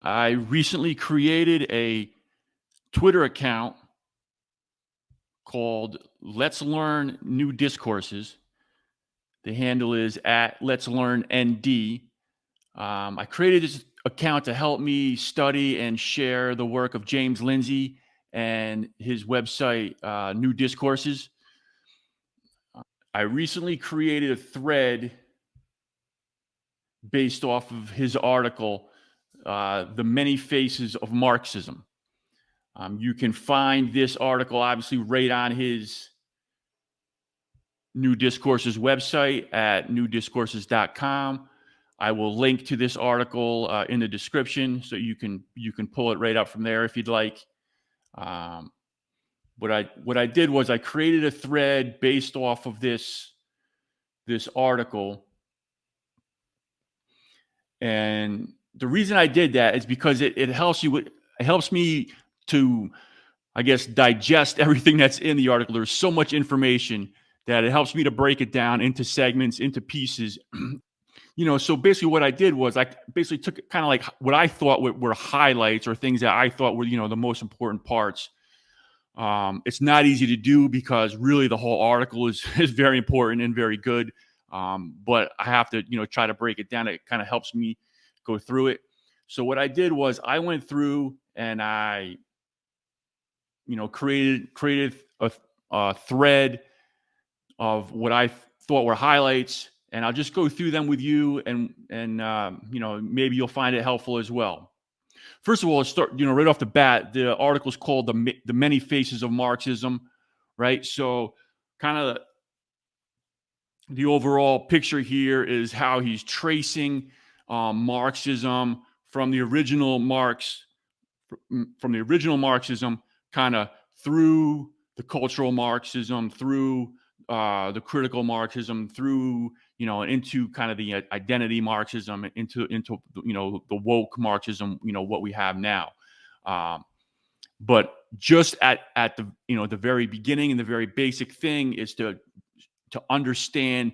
I recently created a Twitter account called Let's Learn New Discourses. The handle is at Let's Learn ND. I created this account to help me study and share the work of James Lindsay and his website, New Discourses. I recently created a thread based off of his article, The Many Faces of Marxism. You can find this article obviously right on his New Discourses website at newdiscourses.com. I will link to this article in the description, so you can pull it right up from there if you'd like. What I did was I created a thread based off of this article, and the reason I did that is because it helps me to, I guess, digest everything that's in the article. There's so much information that it helps me to break it down into segments, into pieces. So basically what I did was I basically took kind of like what I thought were highlights or things that I thought were, the most important parts. It's not easy to do because really the whole article is very important and very good. But I have to, try to break it down. It kind of helps me go through it. So what I did was I went through and I, created a thread of what I thought were highlights, and I'll just go through them with you, and maybe you'll find it helpful as well. First of all, let's start, right off the bat. The article is called the Many Faces of Marxism, right? So kind of the overall picture here is how he's tracing Marxism from the original Marxism, kind of through the cultural Marxism, through the critical Marxism, through into kind of the identity Marxism, into the woke Marxism, what we have now. But just at the the very beginning and the very basic thing is to understand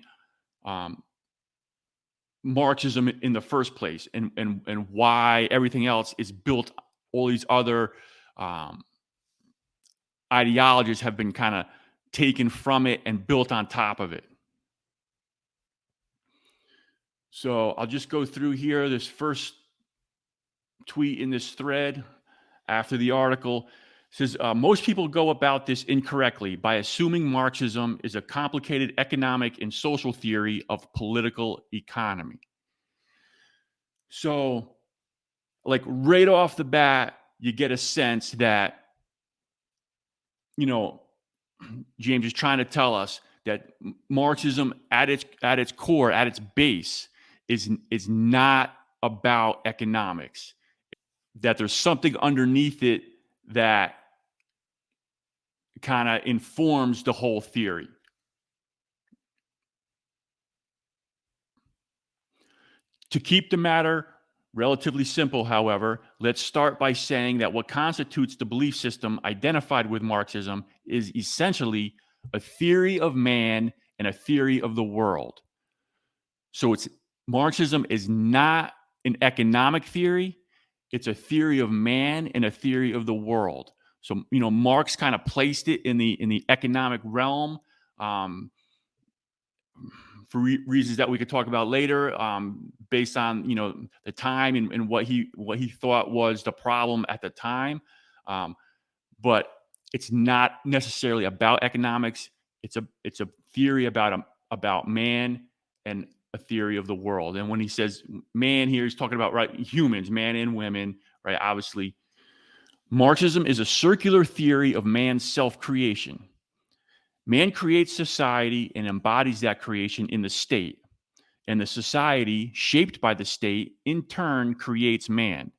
Marxism in the first place, and why everything else is built. All these other ideologies have been kind of taken from it and built on top of it. So I'll just go through here. This first tweet in this thread after the article says, most people go about this incorrectly by assuming Marxism is a complicated economic and social theory of political economy. So, like, right off the bat, you get a sense that, James is trying to tell us that Marxism at its core, at its base, is not about economics. That there's something underneath it that kind of informs the whole theory. To keep the matter relatively simple, however, let's start by saying that what constitutes the belief system identified with Marxism is essentially a theory of man and a theory of the world. So Marxism is not an economic theory. It's a theory of man and a theory of the world. So, Marx kind of placed it in the economic realm for reasons that we could talk about later, based on the time and what he thought was the problem at the time. But it's not necessarily about economics. It's a theory about man and a theory of the world. And when he says man here, he's talking about humans, man and women, right? Obviously, Marxism is a circular theory of man's self-creation. Man creates society and embodies that creation in the state. And the society, shaped by the state, in turn creates man.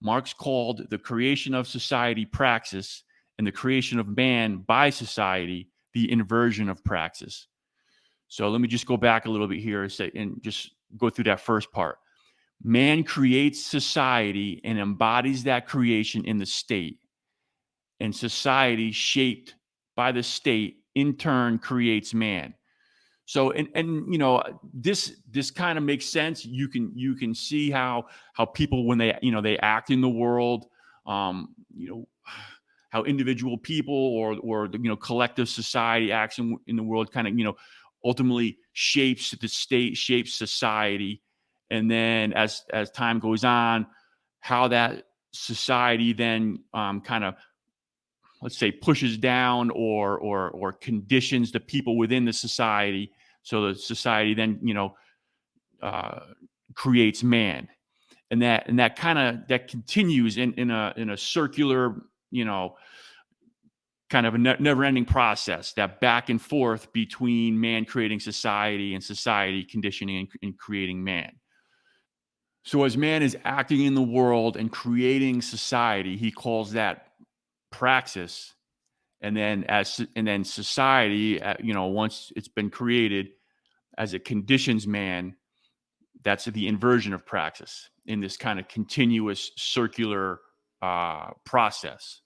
Marx called the creation of society praxis, and the creation of man by society the inversion of praxis. So let me just go back a little bit here and just go through that first part. Man creates society and embodies that creation in the state. And society, shaped by the state, in turn creates man. So and this kind of makes sense. You can see how people, when they act in the world, um, you know how individual people or the collective society acts in the world kind of ultimately shapes the state, shapes society, and then as time goes on, how that society then kind of, let's say, pushes down or conditions the people within the society, so the society then uh, creates man, and that kind of that continues in a circular, kind of a never-ending process, that back and forth between man creating society and society conditioning and creating man. So as man is acting in the world and creating society, he calls that praxis. And then society, once it's been created, as it conditions man, that's the inversion of praxis in this kind of continuous circular process.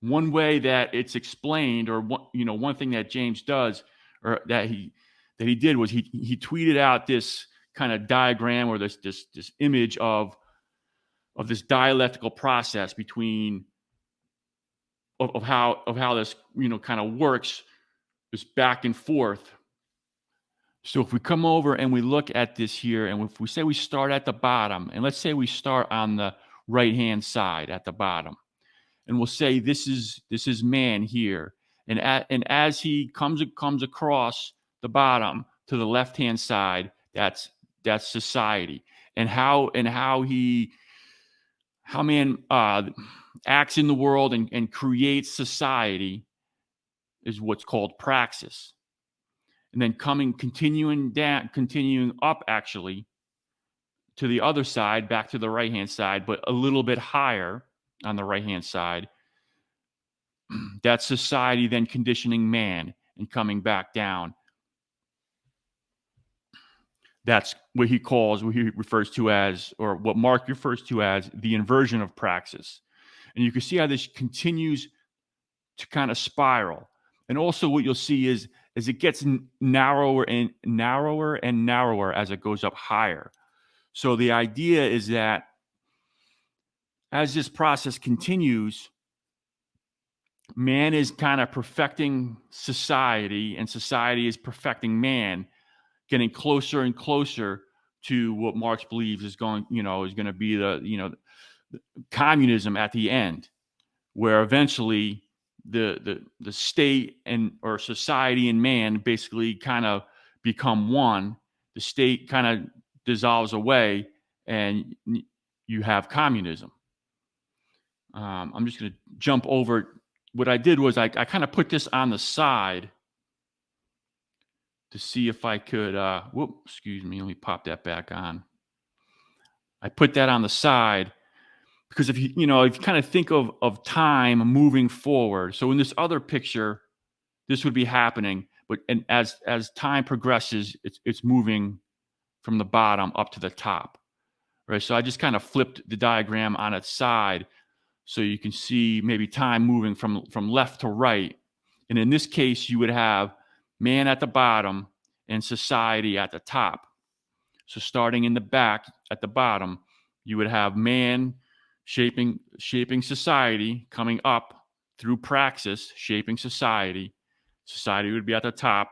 One way that it's explained, or one thing that James does, or that he did, was he tweeted out this kind of diagram, or this image of this dialectical process between of how this kind of works, this back and forth. So if we come over and we look at this here, and if we say we start at the bottom, and let's say we start on the right hand side at the bottom, and we'll say this is man here, and as he comes across the bottom to the left hand side, that's society, and how man acts in the world and creates society is what's called praxis. And then continuing up, actually, to the other side, back to the right hand side, but a little bit higher on the right hand side, that's society then conditioning man and coming back down. That's what he refers to as, or what Mark refers to as, the inversion of praxis. And you can see how this continues to kind of spiral. And also what you'll see is as it gets narrower and narrower and narrower as it goes up higher. So the idea is that as this process continues, man is kind of perfecting society, and society is perfecting man, getting closer and closer to what Marx believes is going to be the communism at the end, where eventually the state and or society and man basically kind of become one. The state kind of dissolves away, and you have communism. I'm just going to jump over. What I did was I kind of put this on the side to see if I could. Excuse me. Let me pop that back on. I put that on the side because if you kind of think of time moving forward. So in this other picture, this would be happening, but as time progresses, it's moving from the bottom up to the top, right? So I just kind of flipped the diagram on its side so you can see maybe time moving from left to right. And in this case, you would have man at the bottom and society at the top. So starting in the back at the bottom, you would have man shaping society, coming up through praxis, shaping society. Society would be at the top,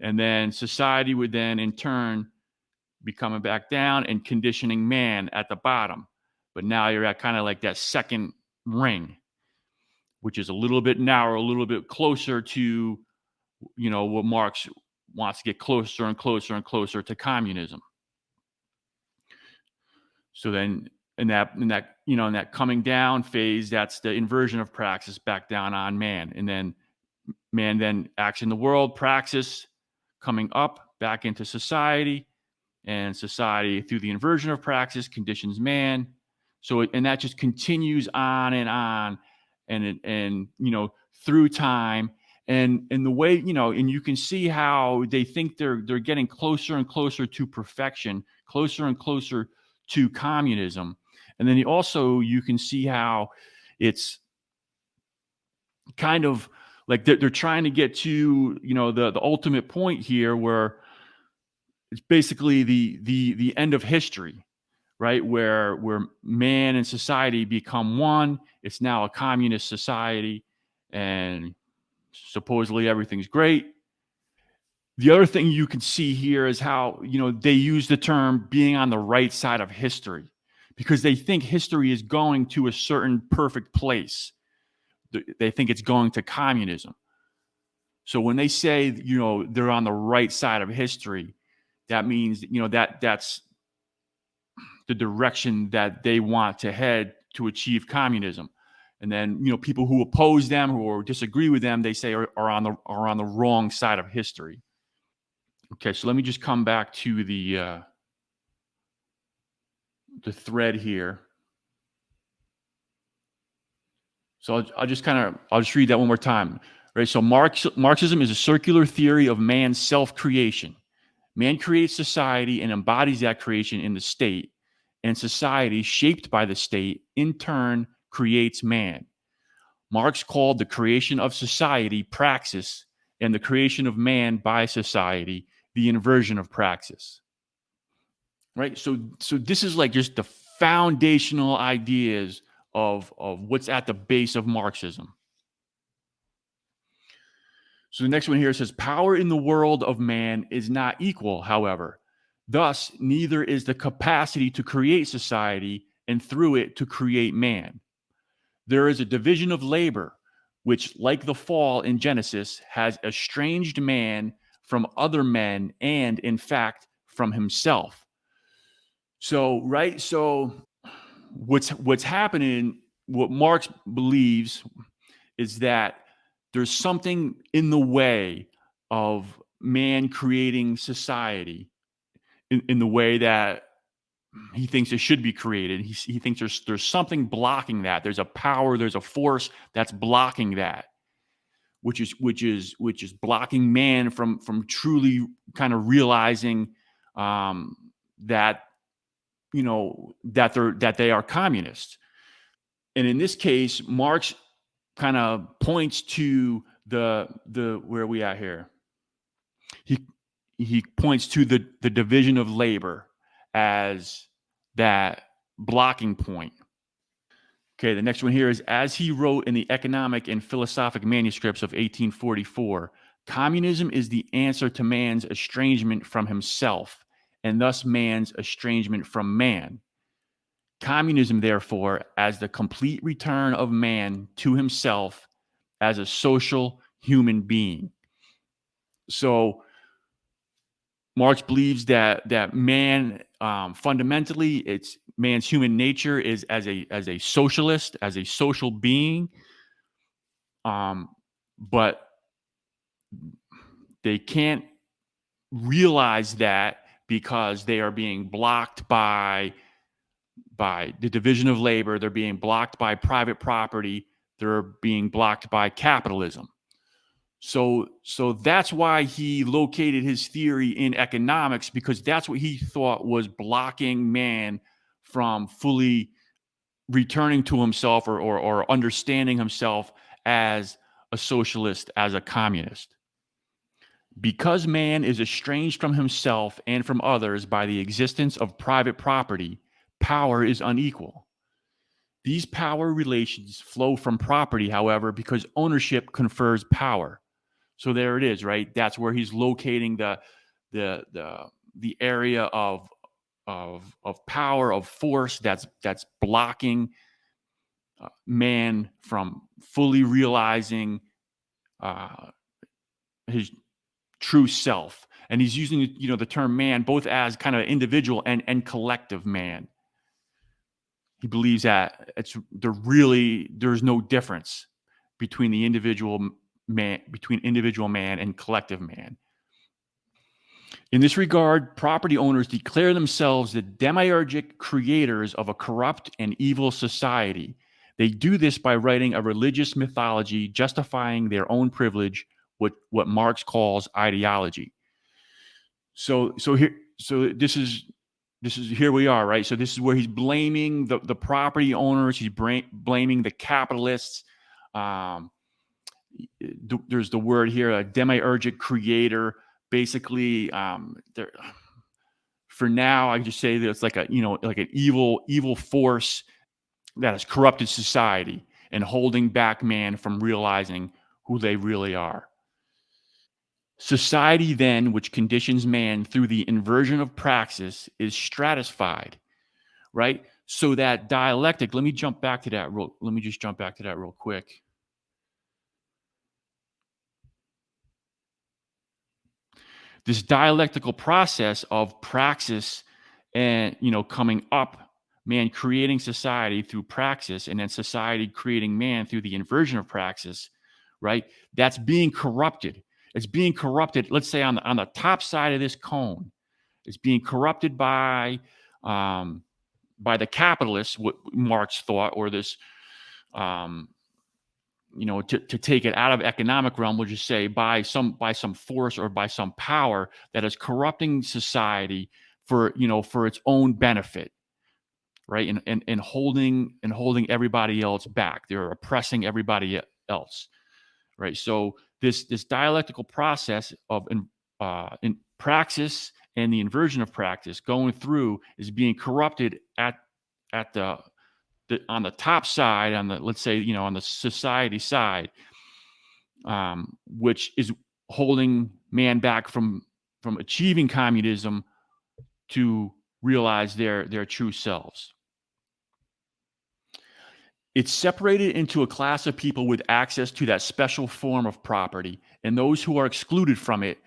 and then society would then in turn be coming back down and conditioning man at the bottom. But now you're at kind of like that second ring, which is a little bit narrower, a little bit closer to what Marx wants to get closer and closer and closer to communism. So then in that coming down phase, that's the inversion of praxis back down on man. And then man then acts in the world, praxis coming up back into society, and society through the inversion of praxis conditions man. So and that just continues on, and through time. And the way, and you can see how they think they're getting closer and closer to perfection, closer and closer to communism. And then you can see how it's kind of like they're trying to get to, the ultimate point here, where it's basically the end of history, right? Where man and society become one. It's now a communist society, and supposedly everything's great. The other thing you can see here is how, they use the term being on the right side of history, because they think history is going to a certain perfect place. They think it's going to communism. So when they say, they're on the right side of history, that means, that's the direction that they want to head to achieve communism. And then, people who oppose them or disagree with them, they say are on the wrong side of history. Okay, so let me just come back to the thread here. So I'll just read that one more time. Right. So Marxism is a circular theory of man's self-creation. Man creates society and embodies that creation in the state, and society, shaped by the state, in turn creates man. Marx called the creation of society praxis, and the creation of man by society the inversion of praxis. Right? So this is like just the foundational ideas of what's at the base of Marxism. So the next one here says, power in the world of man is not equal, however. Thus, neither is the capacity to create society and through it to create man. There is a division of labor, which, like the fall in Genesis, has estranged man from other men and, in fact, from himself. So, right? So what's happening, what Marx believes is that there's something in the way of man creating society in the way that he thinks it should be created. He thinks there's something blocking that. There's a power, there's a force that's blocking that, which is blocking man from truly kind of realizing that that they are communists. And in this case, Marx kind of points to the where are we at here? He points to the division of labor as that blocking point. Okay, the next one here is, as he wrote in the economic and philosophic manuscripts of 1844, communism is the answer to man's estrangement from himself, and thus man's estrangement from man. Communism, therefore, as the complete return of man to himself as a social human being. So Marx believes that man, fundamentally, it's man's human nature is as a socialist, as a social being, but they can't realize that because they are being blocked by the division of labor. They're being blocked by private property. They're being blocked by capitalism. So that's why he located his theory in economics, because that's what he thought was blocking man from fully returning to himself or understanding himself as a socialist, as a communist. Because man is estranged from himself and from others by the existence of private property, power is unequal. These power relations flow from property, however, because ownership confers power. So there it is, right? That's where he's locating the area of power, of force that's blocking man from fully realizing his true self. And he's using the term man both as kind of individual and collective man. He believes that there's no difference between the individual man and collective man. In this regard, property owners declare themselves the demiurgic creators of a corrupt and evil society. They do this by writing a religious mythology justifying their own privilege, what Marx calls ideology. So this is here we are, right? So this is where he's blaming the property owners. He's blaming the capitalists, there's the word here, a demiurgic creator. Basically, there, for now, I just say that it's like like an evil force that has corrupted society and holding back man from realizing who they really are. Society, then, which conditions man through the inversion of praxis, is stratified, right? So that dialectic. Let me just jump back to that real quick. This dialectical process of praxis and coming up, man creating society through praxis, and then society creating man through the inversion of praxis, right? That's being corrupted. It's being corrupted, let's say on the top side of this cone. It's being corrupted um, by the capitalists, what Marx thought, or this um, to take it out of economic realm, we'll just say by some force or by some power that is corrupting society for its own benefit, right? And holding everybody else back. They're oppressing everybody else, right? So this dialectical process of in praxis and the inversion of praxis going through is being corrupted at on the top side, on the, let's say, on the society side, which is holding man back from achieving communism to realize their true selves. It's separated into a class of people with access to that special form of property, and those who are excluded from it,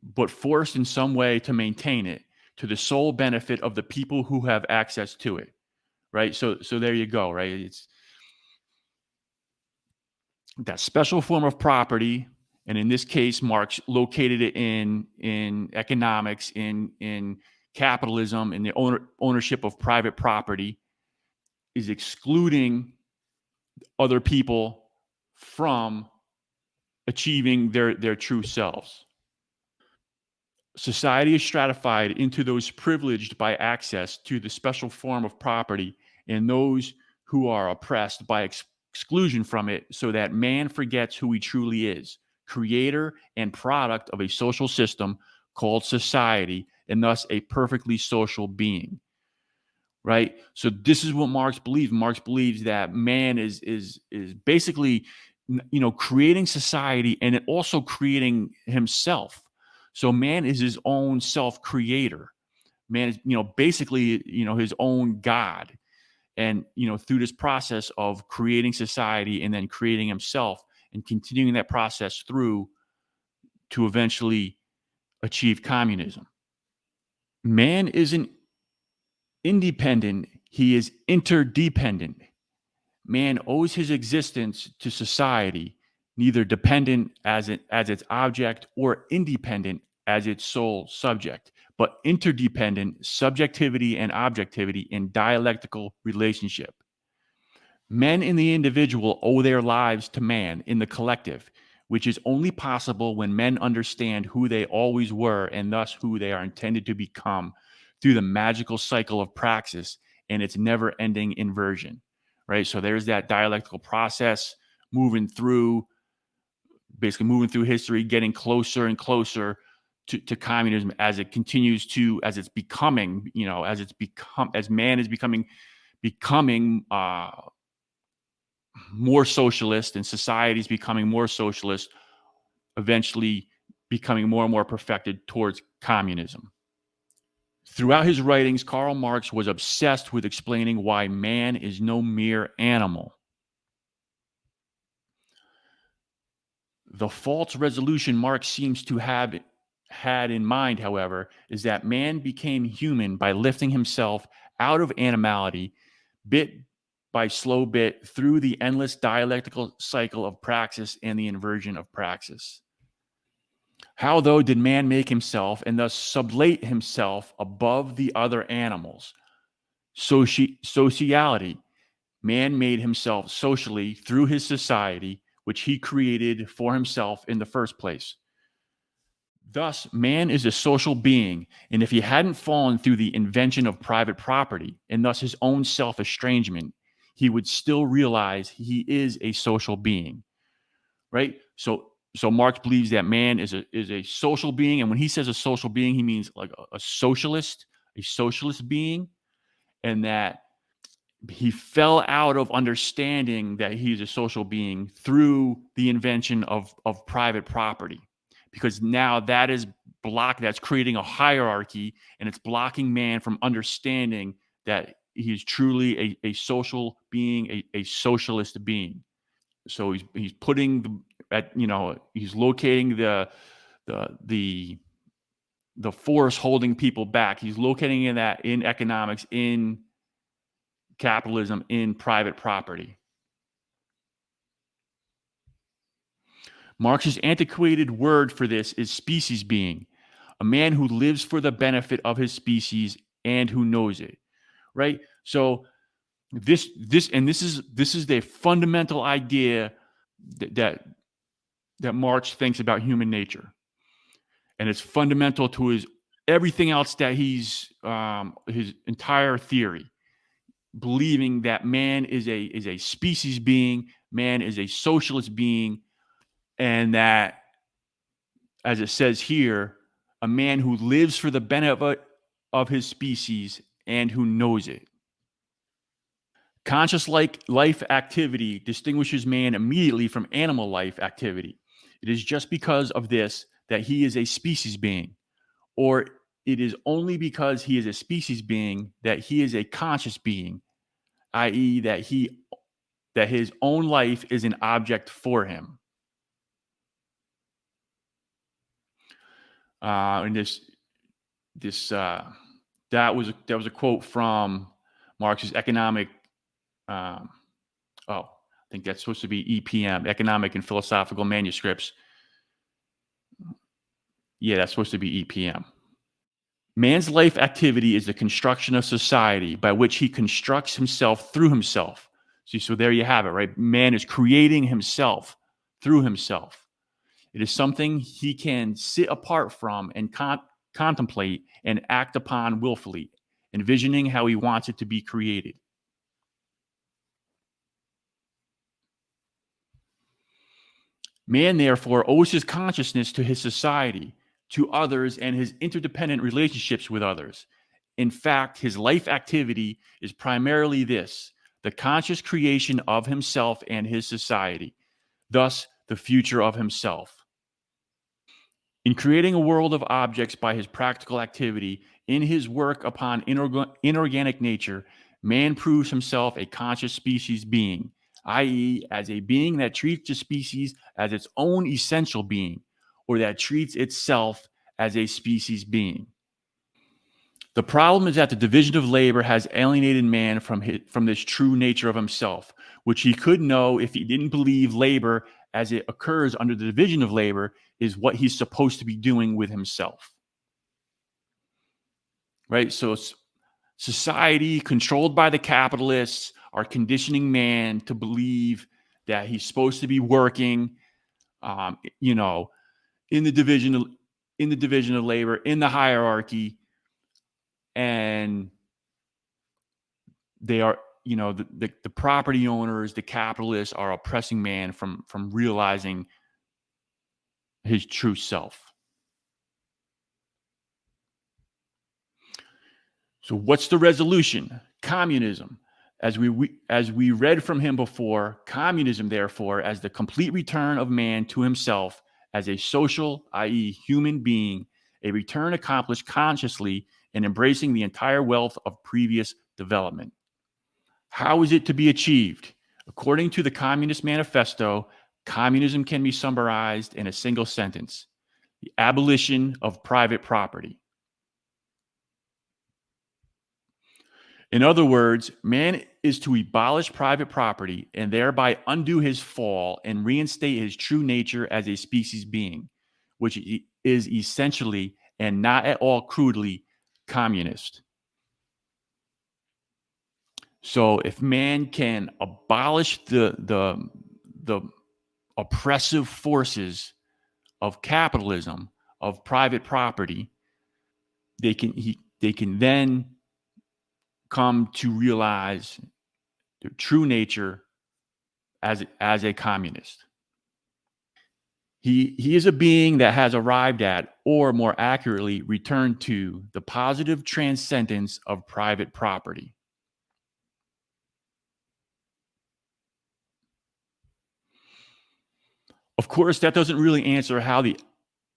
but forced in some way to maintain it, to the sole benefit of the people who have access to it. Right? So there you go, right? It's that special form of property, and in this case, Marx located it in economics, in capitalism, in the ownership of private property, is excluding other people from achieving their true selves. Society is stratified into those privileged by access to the special form of property and those who are oppressed by exclusion from it, so that man forgets who he truly is, creator and product of a social system called society, and thus a perfectly social being. Right? So this is what Marx believes. Marx believes that man is basically creating society and also creating himself. So man is his own self-creator. Man is basically his own God. And through this process of creating society and then creating himself and continuing that process through to eventually achieve communism. Man isn't independent, he is interdependent. Man owes his existence to society, neither dependent as its object or independent as its sole subject, but interdependent, subjectivity and objectivity in dialectical relationship. Men in the individual owe their lives to man in the collective, which is only possible when men understand who they always were and thus who they are intended to become through the magical cycle of praxis and its never-ending inversion. Right? So there's that dialectical process basically moving through history, getting closer and closer to communism as it continues to, as it's becoming, as man is becoming more socialist and society is becoming more socialist, eventually becoming more and more perfected towards communism. Throughout his writings, Karl Marx was obsessed with explaining why man is no mere animal. The false resolution Marx seems to have had in mind, however, is that man became human by lifting himself out of animality, bit by slow bit, through the endless dialectical cycle of praxis and the inversion of praxis. How, though, did man make himself and thus sublate himself above the other animals? Sociality. Man made himself socially through his society, which he created for himself in the first place. Thus, man is a social being, and if he hadn't fallen through the invention of private property, and thus his own self-estrangement, he would still realize he is a social being. right? So Marx believes that man is a social being, and when he says a social being, he means like a socialist being, and that he fell out of understanding that he's a social being through the invention of private property, because now that's creating a hierarchy, and it's blocking man from understanding that he's truly a social being, a socialist being. So he's putting he's locating the the the force holding people back. He's locating in economics, in capitalism, in private property. Marx's antiquated word for this is species being, a man who lives for the benefit of his species and who knows it. Right? So this is the fundamental idea that that Marx thinks about human nature, and it's fundamental to his everything else that his entire theory, believing that man is a species being, man is a socialist being, and that, as it says here, a man who lives for the benefit of his species and who knows it. Conscious life activity distinguishes man immediately from animal life activity. It is just because of this that he is a species being, or it is only because he is a species being that he is a conscious being, i.e., that his own life is an object for him. And this that was a quote from Marx's economic. Um, I think that's supposed to be EPM, Economic and Philosophical Manuscripts. Yeah, that's supposed to be EPM. Man's life activity is the construction of society by which he constructs himself through himself. See, so there you have it, right? Man is creating himself through himself. It is something he can sit apart from and contemplate and act upon willfully, envisioning how he wants it to be created. Man, therefore, owes his consciousness to his society, to others, and his interdependent relationships with others. In fact, his life activity is primarily this: the conscious creation of himself and his society, thus, the future of himself. In creating a world of objects by his practical activity, in his work upon inorganic nature, man proves himself a conscious species being, i.e., as a being that treats the species as its own essential being, or that treats itself as a species being. The problem is that the division of labor has alienated man from this true nature of himself, which he could know if he didn't believe labor as it occurs under the division of labor is what he's supposed to be doing with himself. Right? So society controlled by the capitalists are conditioning man to believe that he's supposed to be working, in the division of labor, in the hierarchy, and they are, the property owners, the capitalists are oppressing man from realizing his true self. So what's the resolution? Communism. As we read from him before, communism, therefore, as the complete return of man to himself as a social, i.e., human being, a return accomplished consciously and embracing the entire wealth of previous development. How is it to be achieved? According to the Communist Manifesto, communism can be summarized in a single sentence: the abolition of private property. In other words, man is to abolish private property and thereby undo his fall and reinstate his true nature as a species being, which is essentially and not at all crudely communist. So if man can abolish the oppressive forces of capitalism, of private property, they can then come to realize their true nature as a communist. He is a being that has arrived at, or more accurately, returned to, the positive transcendence of private property. Of course, that doesn't really answer how the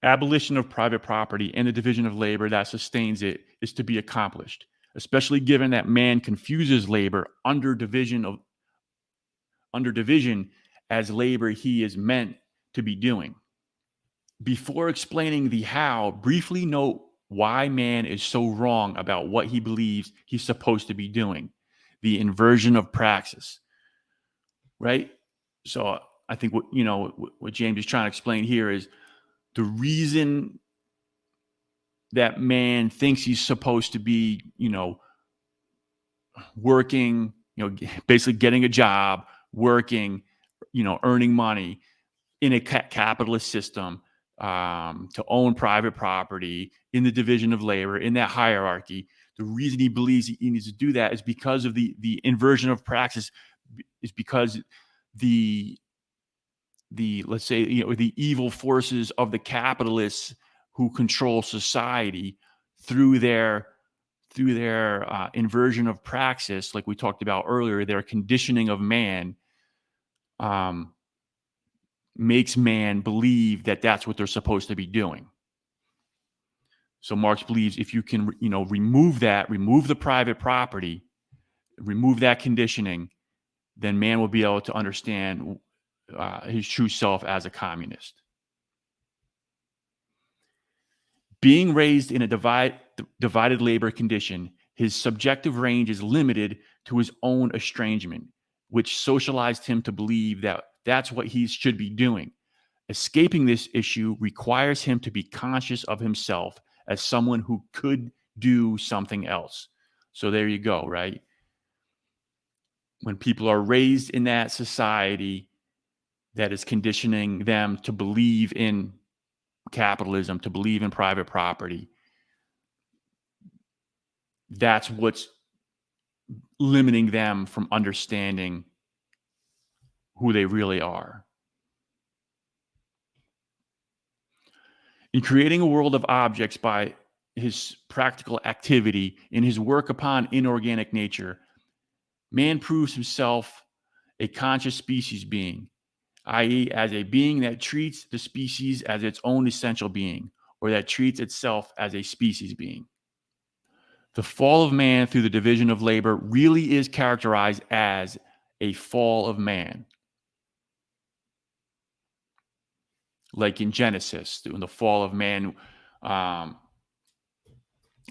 abolition of private property and the division of labor that sustains it is to be accomplished, especially given that man confuses labor under division as labor he is meant to be doing. Before explaining the how, briefly note why man is so wrong about what he believes he's supposed to be doing. The inversion of praxis, right? So I think what James is trying to explain here is the reason that man thinks he's supposed to be, working, basically getting a job, working, earning money in a capitalist system, to own private property, in the division of labor, in that hierarchy. The reason he believes he needs to do that is because of the inversion of praxis, is because the let's say, the evil forces of the capitalists who control society through their inversion of praxis, like we talked about earlier, their conditioning of man, makes man believe that that's what they're supposed to be doing. So Marx believes if you can, remove the private property, remove that conditioning, then man will be able to understand his true self as a communist. Being raised in a divided labor condition, his subjective range is limited to his own estrangement, which socialized him to believe that that's what he should be doing. Escaping this issue requires him to be conscious of himself as someone who could do something else. So there you go, right? When people are raised in that society that is conditioning them to believe in capitalism, to believe in private property, that's what's limiting them from understanding who they really are. In creating a world of objects by his practical activity in his work upon inorganic nature, man proves himself a conscious species being, i.e., as a being that treats the species as its own essential being, or that treats itself as a species being. The fall of man through the division of labor really is characterized as a fall of man. Like in Genesis, in the fall of man,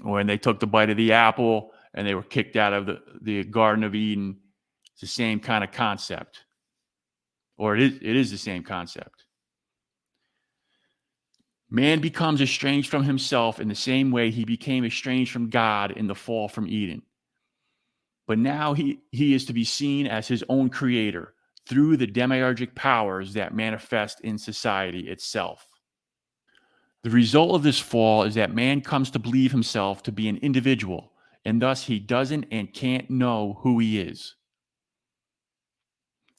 when they took the bite of the apple and they were kicked out of the Garden of Eden. It's the same kind of concept, or it is the same concept. Man becomes estranged from himself in the same way he became estranged from God in the fall from Eden. But now he is to be seen as his own creator through the demiurgic powers that manifest in society itself. The result of this fall is that man comes to believe himself to be an individual, and thus he doesn't and can't know who he is.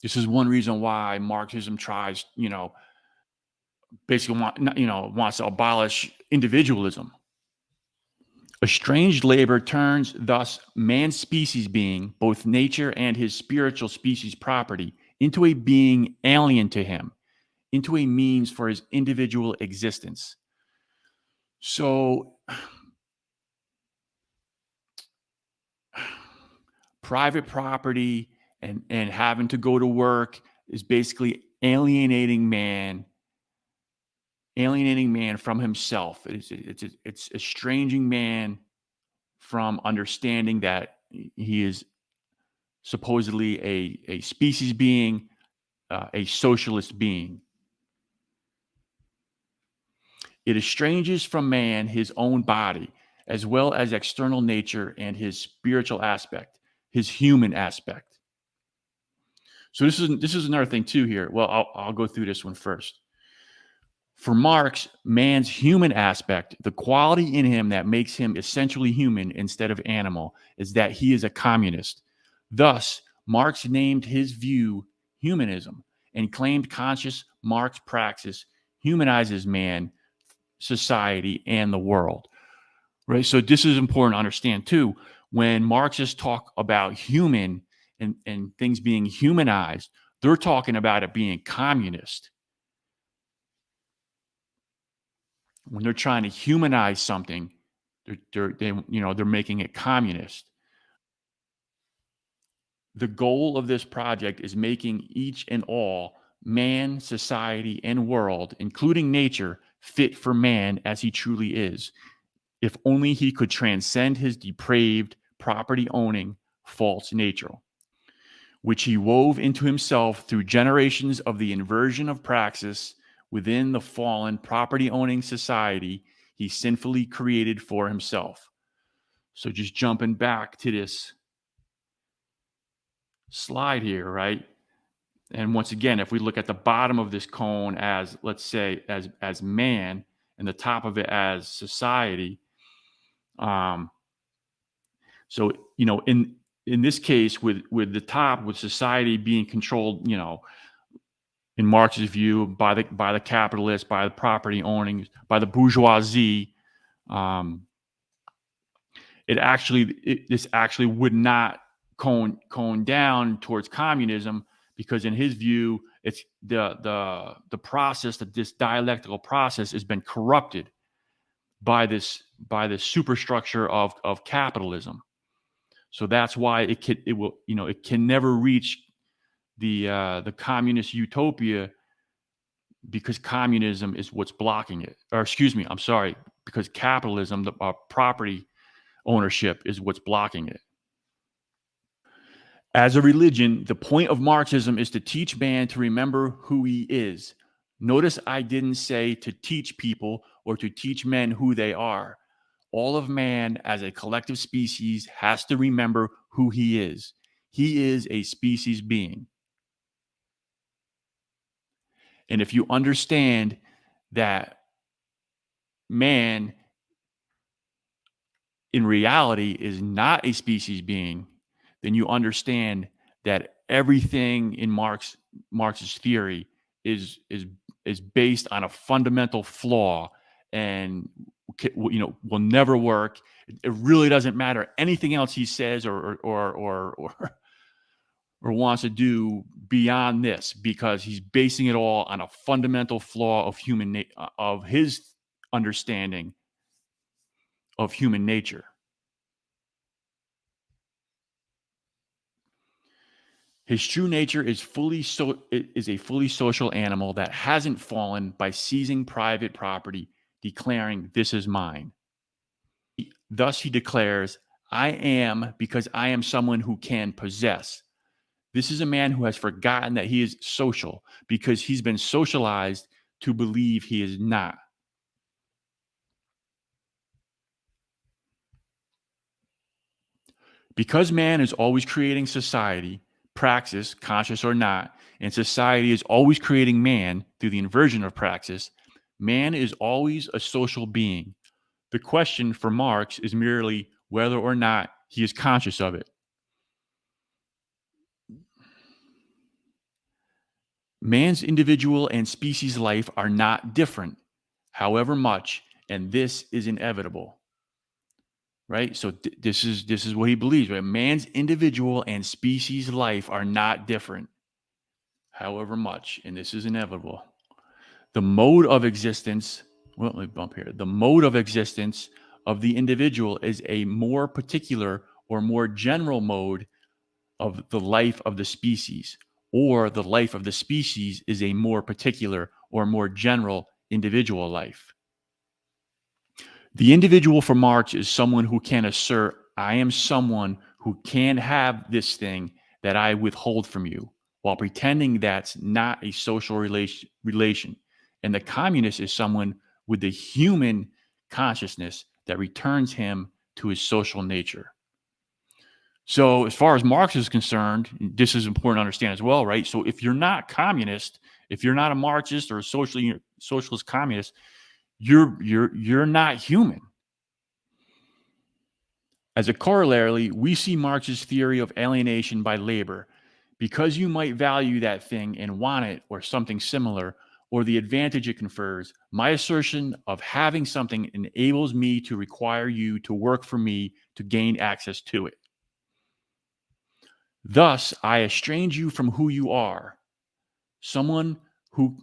This is one reason why Marxism tries, basically wants to abolish individualism. Estranged labor turns thus man's species being, both nature and his spiritual species property, into a being alien to him, into a means for his individual existence. So private property and having to go to work is basically alienating man from himself. It's estranging man from understanding that he is supposedly a species being, a socialist being. It estranges from man his own body, as well as external nature and his spiritual aspect, his human aspect. So this is another thing too here. Well, I'll go through this one first. For Marx, man's human aspect, the quality in him that makes him essentially human instead of animal, is that he is a communist. Thus, Marx named his view humanism and claimed conscious Marx praxis humanizes man, society, and the world. Right. So this is important to understand too. When Marxists talk about human and things being humanized, they're talking about it being communist. When they're trying to humanize something, they're making it communist. The goal of this project is making each and all, man, society, and world, including nature, fit for man as he truly is. If only he could transcend his depraved, property owning, false nature, which he wove into himself through generations of the inversion of praxis within the fallen, property owning society he sinfully created for himself. So, just jumping back to this slide here, right? And once again, if we look at the bottom of this cone as, let's say, as man, and the top of it as society, um, so in this case, with the top, with society being controlled, in Marx's view, by the capitalists, by the property owning, by the bourgeoisie, um, this actually would not cone down towards communism, because in his view, it's the process, that this dialectical process has been corrupted by this superstructure of capitalism. So that's why it can never reach the communist utopia, because communism is what's blocking it. Or excuse me, I'm sorry, because capitalism, the property ownership, is what's blocking it. As a religion, the point of Marxism is to teach man to remember who he is. Notice I didn't say to teach people or to teach men who they are. All of man as a collective species has to remember who he is. He is a species being. And if you understand that man in reality is not a species being, then you understand that everything in Marx's theory is based on a fundamental flaw, and will never work. It really doesn't matter anything else he says or wants to do beyond this, because he's basing it all on a fundamental flaw of of his understanding of human nature. His true nature is a fully social animal that hasn't fallen by seizing private property, declaring, "This is mine." Thus he declares, "I am because I am someone who can possess." This is a man who has forgotten that he is social, because he's been socialized to believe he is not. Because man is always creating society, praxis, conscious or not, and society is always creating man through the inversion of praxis, man is always a social being. The question for Marx is merely whether or not he is conscious of it. Man's individual and species life are not different, however much, and this is inevitable. Right? So this is what he believes, right? Man's individual and species life are not different, however much, and this is inevitable. The mode of existence, well, let me bump here. The mode of existence of the individual is a more particular or more general mode of the life of the species, or the life of the species is a more particular or more general individual life. The individual for Marx is someone who can assert, "I am someone who can have this thing that I withhold from you," while pretending that's not a social relation. And the communist is someone with the human consciousness that returns him to his social nature. So, as far as Marx is concerned, this is important to understand as well, right? So, if you're not communist, if you're not a Marxist or a socialist communist, you're not human. As a corollary, we see Marx's theory of alienation by labor. Because you might value that thing and want it or something similar, or the advantage it confers, my assertion of having something enables me to require you to work for me to gain access to it. Thus, I estrange you from who you are, someone who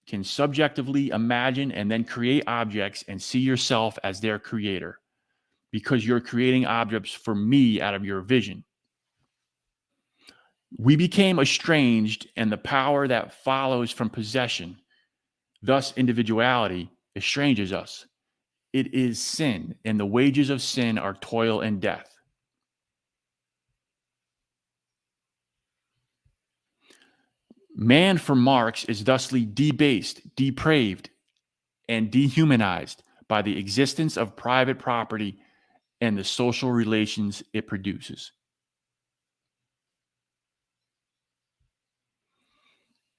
can subjectively imagine and then create objects and see yourself as their creator, because you're creating objects for me out of your vision. We became estranged, and the power that follows from possession, thus individuality, estranges us. It is sin, and the wages of sin are toil and death. Man, for Marx, is thusly debased, depraved, and dehumanized by the existence of private property and the social relations it produces.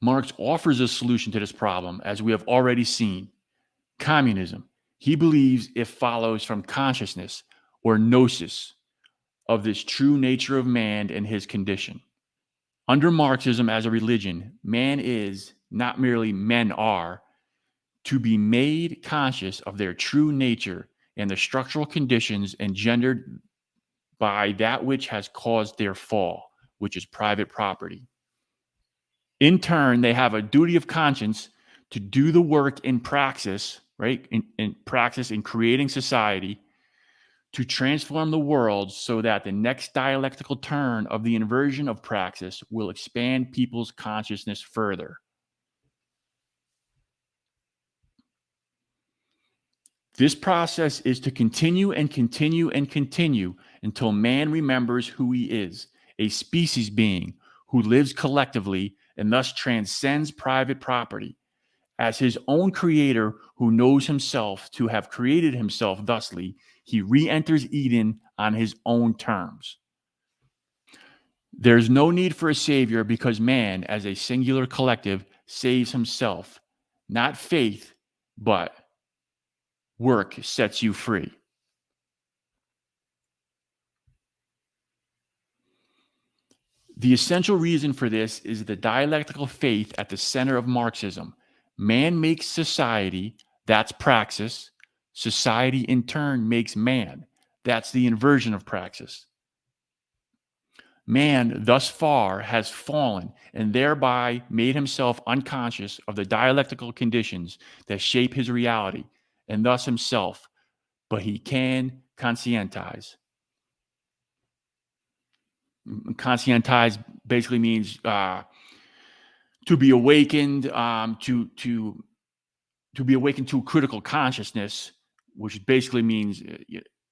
Marx offers a solution to this problem, as we have already seen: communism. He believes it follows from consciousness, or gnosis, of this true nature of man and his condition. Under Marxism as a religion, man is, not merely men are, to be made conscious of their true nature and the structural conditions engendered by that which has caused their fall, which is private property. In turn, they have a duty of conscience to do the work in praxis, right? In praxis, in creating society, to transform the world so that the next dialectical turn of the inversion of praxis will expand people's consciousness further. This process is to continue and continue and continue until man remembers who he is, a species being who lives collectively and thus transcends private property, as his own creator who knows himself to have created himself thusly. He re-enters Eden on his own terms. There's no need for a savior, because man, as a singular collective, saves himself. Not faith, but work sets you free. The essential reason for this is the dialectical faith at the center of Marxism. Man makes society, that's praxis. Society in turn makes man, that's the inversion of praxis. Man thus far has fallen and thereby made himself unconscious of the dialectical conditions that shape his reality and thus himself, but he can conscientize. Conscientize basically means to be awakened, to be awakened to critical consciousness, which basically means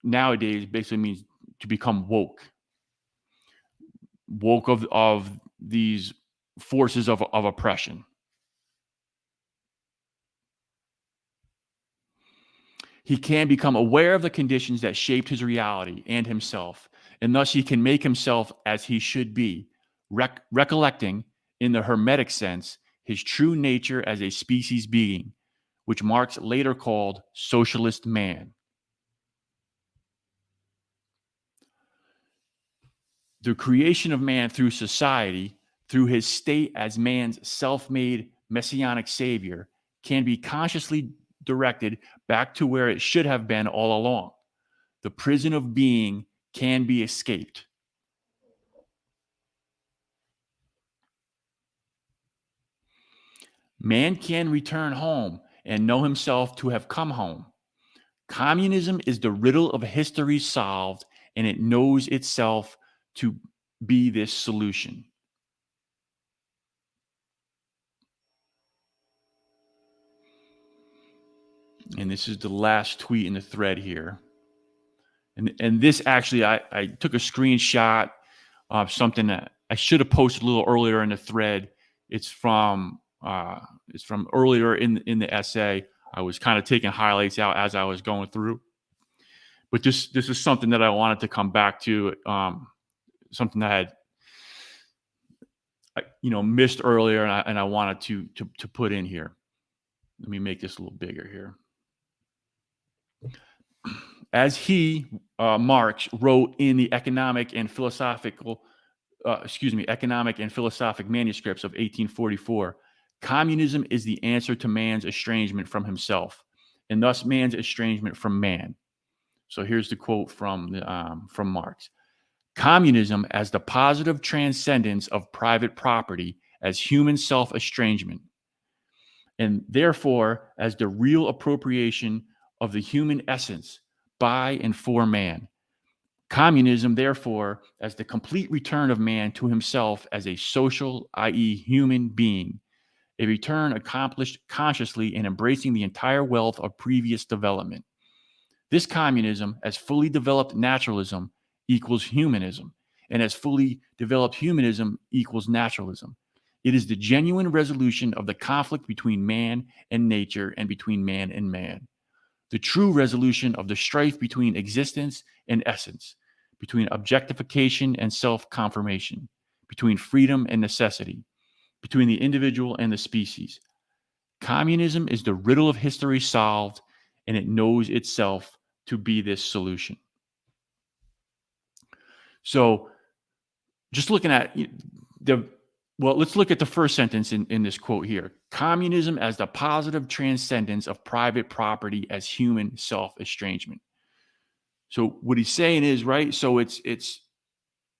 nowadays basically means to become woke of these forces of oppression. He can become aware of the conditions that shaped his reality and himself, and thus he can make himself as he should be, recollecting, in the Hermetic sense, his true nature as a species being, which Marx later called socialist man. The creation of man through society, through his state as man's self-made messianic savior, can be consciously directed back to where it should have been all along. The prison of being can be escaped. Man can return home and know himself to have come home. Communism is the riddle of history solved, and it knows itself to be this solution. And this is the last tweet in the thread here. And this actually, I took a screenshot of something that I should have posted a little earlier in the thread. It's from earlier in the essay. I was kind of taking highlights out as I was going through. But this is something that I wanted to come back to, something that I had missed earlier, and I wanted to put in here. Let me make this a little bigger here. As Marx wrote in the economic and philosophic manuscripts of 1844, Communism is the answer to man's estrangement from himself, and thus man's estrangement from man. So here's the quote from Marx. Communism as the positive transcendence of private property as human self-estrangement, and therefore as the real appropriation of the human essence by and for man. Communism, therefore, as the complete return of man to himself as a social, i.e., human being, a return accomplished consciously in embracing the entire wealth of previous development. This communism, as fully developed naturalism, equals humanism, and as fully developed humanism equals naturalism. It is the genuine resolution of the conflict between man and nature and between man and man. The true resolution of the strife between existence and essence, between objectification and self-confirmation, between freedom and necessity, between the individual and the species. Communism is the riddle of history solved, and it knows itself to be this solution. So just looking at let's look at the first sentence in this quote here. Communism as the positive transcendence of private property as human self-estrangement. So what he's saying is, right, so it's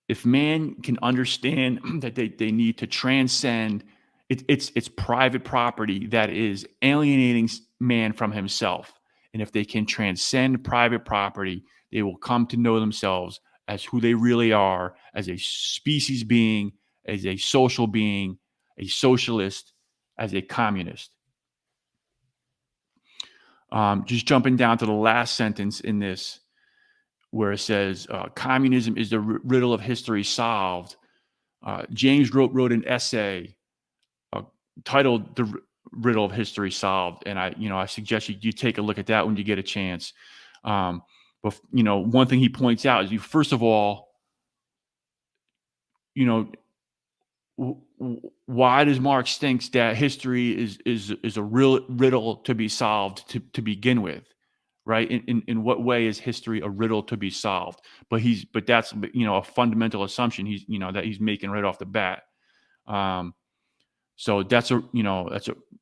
if man can understand that they need to transcend it's private property that is alienating man from himself. And if they can transcend private property, they will come to know themselves as who they really are, as a species being, as a social being, a socialist, as a communist. Just jumping down to the last sentence in this, where it says, communism is the riddle of history solved. James wrote an essay titled "The Riddle of History Solved," and I suggest you take a look at that when you get a chance. But one thing he points out is, first of all, why does Marx thinks that history is a real riddle to be solved to begin with, right? In what way is history a riddle to be solved? But that's a fundamental assumption that he's making right off the bat. So that's a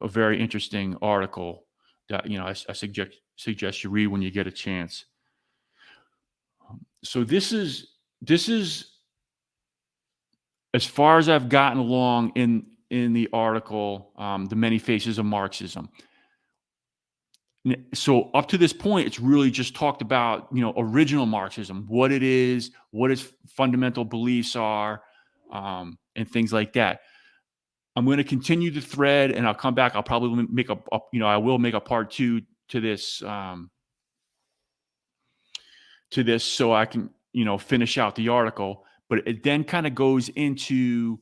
very interesting article that I suggest you read when you get a chance. So this is as far as I've gotten along in the article, The Many Faces of Marxism. So up to this point, it's really just talked about original Marxism, what it is, what its fundamental beliefs are, and things like that. I'm going to continue the thread, and I'll come back. I'll probably make I will make a part 2 to this, so I can, finish out the article. But it then kind of goes into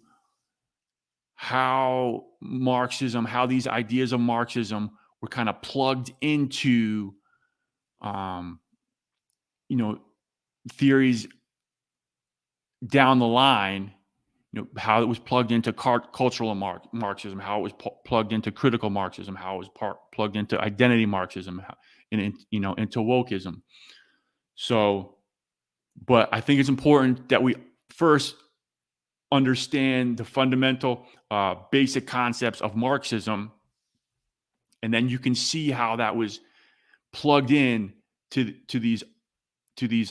how Marxism, how these ideas of Marxism were kind of plugged into, theories down the line. How it was plugged into cultural Marxism, how it was plugged into critical Marxism, how it was plugged into identity Marxism, into wokeism. So, but I think it's important that we first understand the fundamental basic concepts of Marxism, and then you can see how that was plugged in to these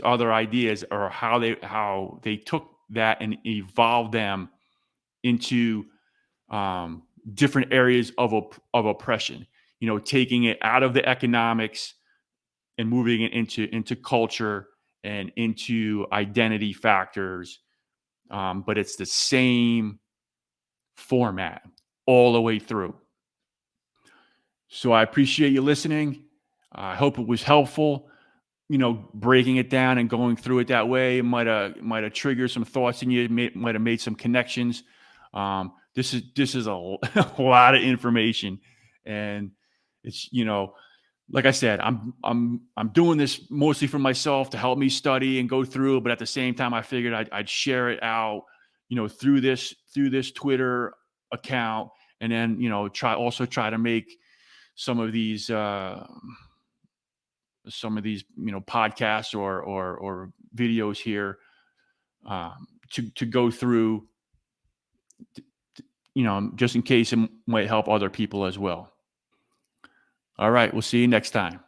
other ideas, or how they took that and evolved them into different areas of oppression. Taking it out of the economics and moving it into culture and into identity factors. But it's the same format all the way through. So I appreciate you listening. I hope it was helpful. Breaking it down and going through it that way might have triggered some thoughts in you. Might have made some connections. This is a lot of information, and it's like I said, I'm doing this mostly for myself to help me study and go through. But at the same time, I figured I'd share it out, through this Twitter account, and then try to make some of these podcasts or videos here to go through just in case it might help other people as well. All right. We'll see you next time.